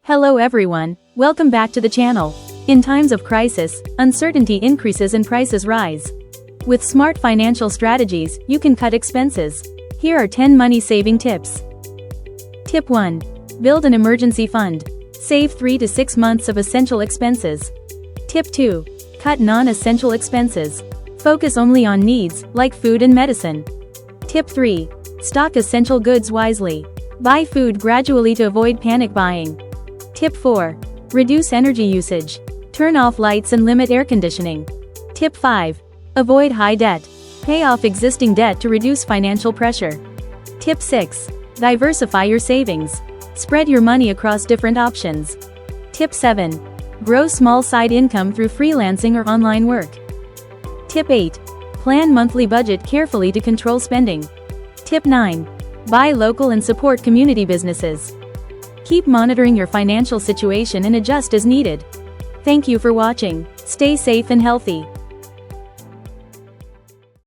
Hello everyone, welcome back to the channel. In times of crisis, uncertainty increases and prices rise. With smart financial strategies, you can cut expenses. Here are 10 money-saving tips. Tip 1. Build an emergency fund. Save 3 to 6 months of essential expenses. Tip 2. Cut non-essential expenses. Focus only on needs, like food and medicine. Tip 3. Stock essential goods wisely. Buy food gradually to avoid panic buying. Tip 4. Reduce energy usage. Turn off lights and limit air conditioning. Tip 5. Avoid high debt. Pay off existing debt to reduce financial pressure. Tip 6. Diversify your savings. Spread your money across different options. Tip 7. Grow small side income through freelancing or online work. Tip 8. Plan monthly budget carefully to control spending. Tip 9. Buy local and support community businesses. Keep monitoring your financial situation and adjust as needed. Thank you for watching. Stay safe and healthy.